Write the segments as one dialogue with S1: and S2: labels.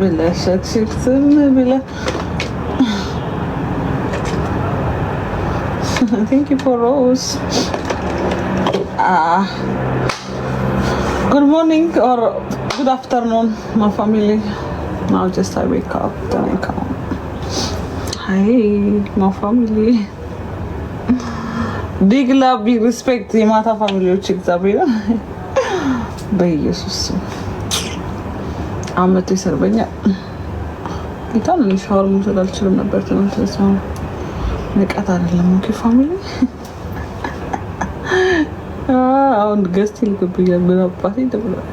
S1: ብለሽ ዝም ብለሽ Thank you for Rose. Good morning or good afternoon, my family. Now just I wake up, then I come. Hi, my family. Big love, big respect. የማታ ፋሚሊዎች እግዚአብሔር በኢየሱስ አመት ይሰርበኛል። ጌታን እኔ ሻወር መውሰድ አልችልም ነበር ትናንት ለሰው ንቀት አይደለም። ኦኬ ፋሚሊ አሁን ገስት ይልክብኛል። ምን አባቴ ተብሏል።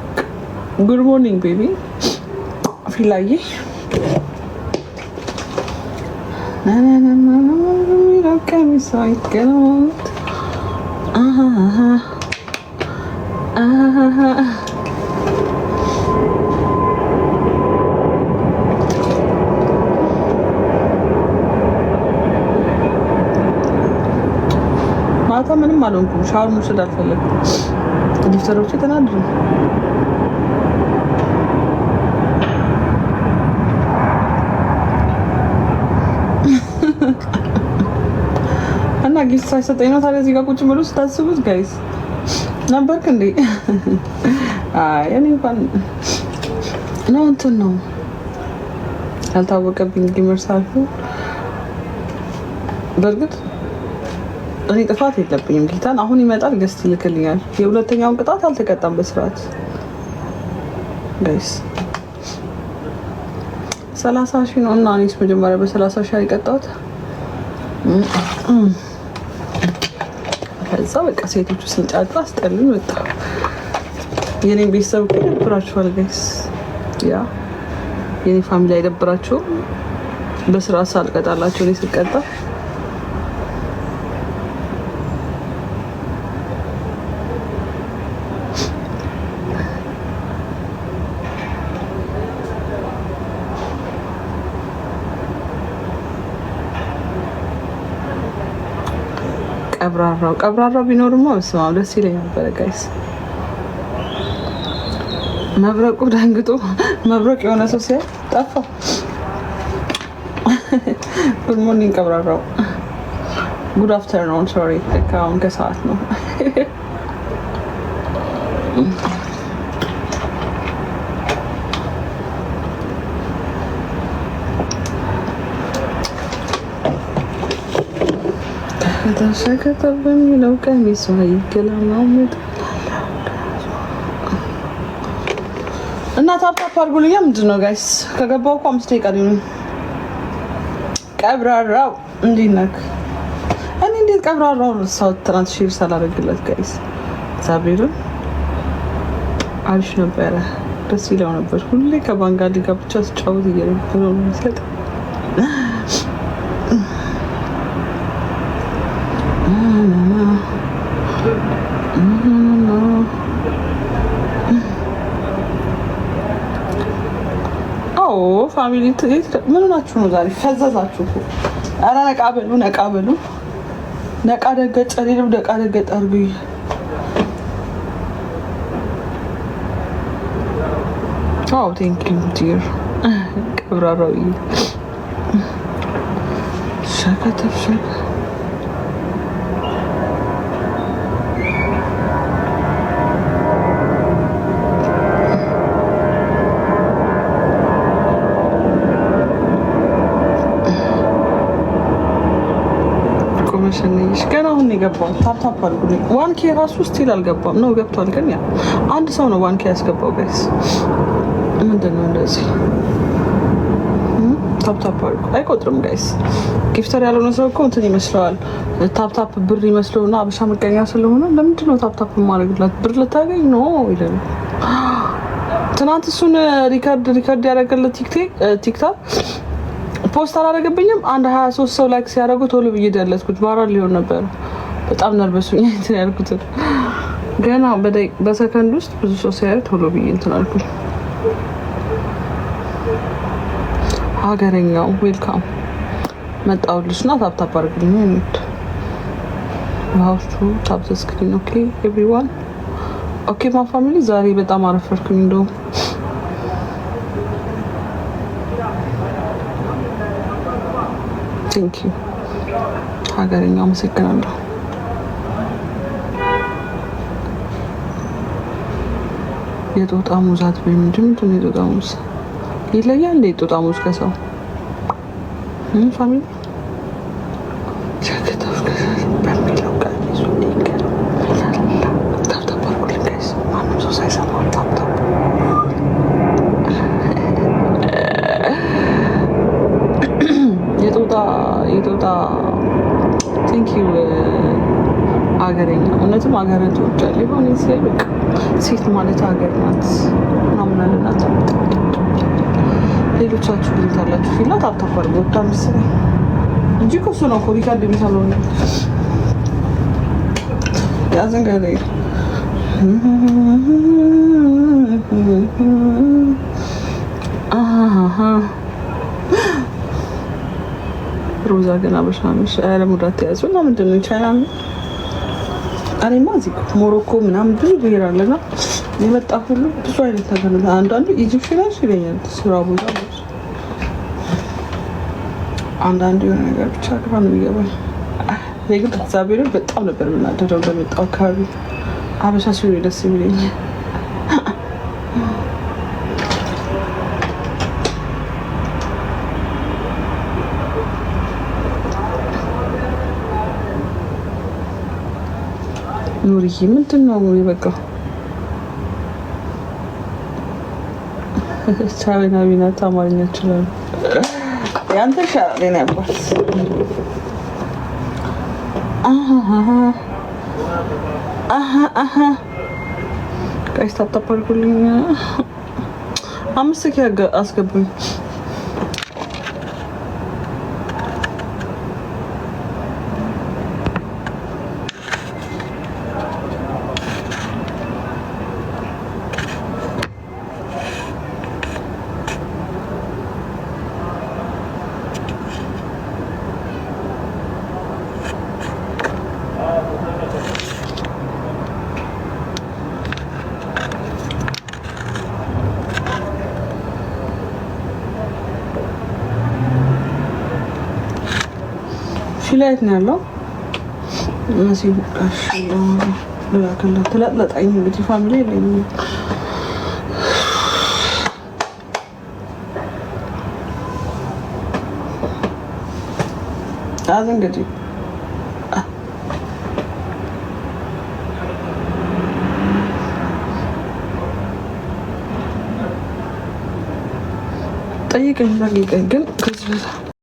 S1: ጉድ ሞርኒንግ ቤቢ ፊላዬ ማታ ምንም አልሆንኩም። ሻወር መውሰድ አልፈለግኩም። ሊፍተሮች ተናደዱ። እና ጊፍት ሳይሰጠኝ ነው ታዲያ እዚህ ጋር ቁጭ ብሎ ስታስቡት ጋይስ ነበርክ እንዴ? አይ እኔ እንኳን ነው እንትን ነው ያልታወቀብኝ ጌመር ሳልሆን በእርግጥ እኔ ጥፋት የለብኝም። ጌታን አሁን ይመጣል ገስት ይልክልኛል። የሁለተኛውን ቅጣት አልተቀጣም በስርዓት ጋይስ 30,000 ነው እና እኔስ መጀመሪያ በ30,000 የቀጣሁት። ከዛ በቃ ሴቶቹ ሲንጫጩ አስጠልኝ ወጣ። የኔ ቤተሰብ እኮ ይደብራችኋል ጋይስ። ያ የኔ ፋሚሊ አይደብራቸውም? በስርዓት ሳልቀጣላቸው እኔ ስቀጣ ቀብራራው ቢኖርማ በስማው ደስ ይለኝ ነበር ጋይስ። መብረቁ ደንግጦ መብረቅ የሆነ ሰው ሲያይ ጠፋ። ጉድ ሞርኒንግ ቀብራራው። ጉድ አፍተርኑን ሶሪ አሁን ከሰዓት ነው። ከተሸከተ በሚለው ቀሚሷ ይገላማምጥ እና ታፕታፕ አድርጉልኛ። ምንድን ነው ጋይስ? ከገባው እኮ 5 ደቂቃ ሊሆን። ቀብራራው እንዴት ነህ? እኔ እንዴት ቀብራራው ሰው ትናንት ሼር ሳላደርግለት ጋይስ እግዚአብሔርን አሪፍ ነበረ፣ ደስ ይለው ነበር። ሁሌ ከባንጋሊ ጋር ብቻ ስጫወት እየነበረ ነው የሚሰጥ። ፋሚሊ ምን ሆናችሁ ነው ዛሬ? ፈዘዛችሁ እኮ። ኧረ ነቃ በሉ ነቃ በሉ። ነቃ ደገጠ ሌለው ነቃ ደገጠ አርጉኝ። አዎ ቴንክ ዩ ዲር ቀብራራው ሸከተፍ ሸከ ገና አሁን የገባው ታፕታፕ አድርጉልኝ። 1K ራሱ ስቲል አልገባም ነው ገብቷል። ግን ያ አንድ ሰው ነው 1K ያስገባው ጋይስ። ምንድን ነው እንደዚህ ታፕታፕ አድርጉ። አይቆጥርም ጋይስ። ጊፍተር ያልሆነ ሰው እኮ እንትን ይመስለዋል። ታፕታፕ ብር ይመስለውና አበሻ መገኛ ስለሆነ ለምንድን ነው ታፕታፕ ማድረግላት? ብር ልታገኝ ነው ይላል። ትናንት እሱን ሪከርድ ያደረገለት ቲክታክ ፖስት አላደረገብኝም። አንድ 23 ሰው ላይክ ሲያደርጉ ቶሎ ብዬ ደለትኩት። ባራል ሊሆን ነበር። በጣም ነርበሱኝ እንትን ያልኩት ገና በሰከንድ ውስጥ ብዙ ሰው ሲያዩ ቶሎ ብዬ እንትን አልኩኝ። ሀገረኛው ዌልካም መጣሁልሽና ታፕታፕ አድርግልኝ እንት ዋውቱ ታፕ ዘ ስክሪን ኦኬ ኤቭሪዋን ኦኬ ማ ፋሚሊ ዛሬ በጣም አረፈርኩኝ እንደው ቴንክ ዩ ሀገርኛ አመሰግናለሁ። የጦጣ ሙዛት ወይ ምንድን ነው? የጦጣ ሙዝ ይለያል እንደ የጦጣ ሙዝ ከሰው ፋሚሊ የጦጣ ቴንክ ዩ ሀገረኛ እውነትም ሀገርን ትወዳለህ ሊሆን ሲል በቃ ሴት ማለት ሀገር ናት ምናምናልና ሌሎቻችሁ ግን ታላችሁ ፊና ታብታባር ወጣ መሰለኝ እንጂ እኮ ነው እኮ ሪካርድ የሚሰራው ነው ያዘንጋለ ሮዛ ግን አበሻነሽ አለሙዳት ያዙ እና ምንድን ነው ቻይና ነው። እኔማ እዚህ ሞሮኮ ምናምን ብዙ ብሄር አለና የመጣ ሁሉ ብዙ አይነት ነገር ነው። አንዳንዱ ኢጂፕሽያን ይለኛል ስራ ቦታ አንዳንዱ የሆነ ነገር ብቻ ግራ ነው የሚገባኝ። ግን እግዚአብሔርን በጣም ነበር የምናደደው በመጣው አካባቢ አበሻ ሲሆን ደስ የሚለኝ። ኑርዬ ምንድን ነው የበቃው? ቻይናዊ ናት፣ አማርኛ ይችላል። ያንተ ይሻላል የኔ አባት። ጋይስ ታጣፓልኩልኝ 5 አስገቡኝ። ፊላይት ነው ያለው እነዚህ ጋሽ ለላከላ ተላላጣኝ እንግዲህ ፋሚሊ ላይ አዝ እንግዲህ ጠይቀኝ ግን ከዚህ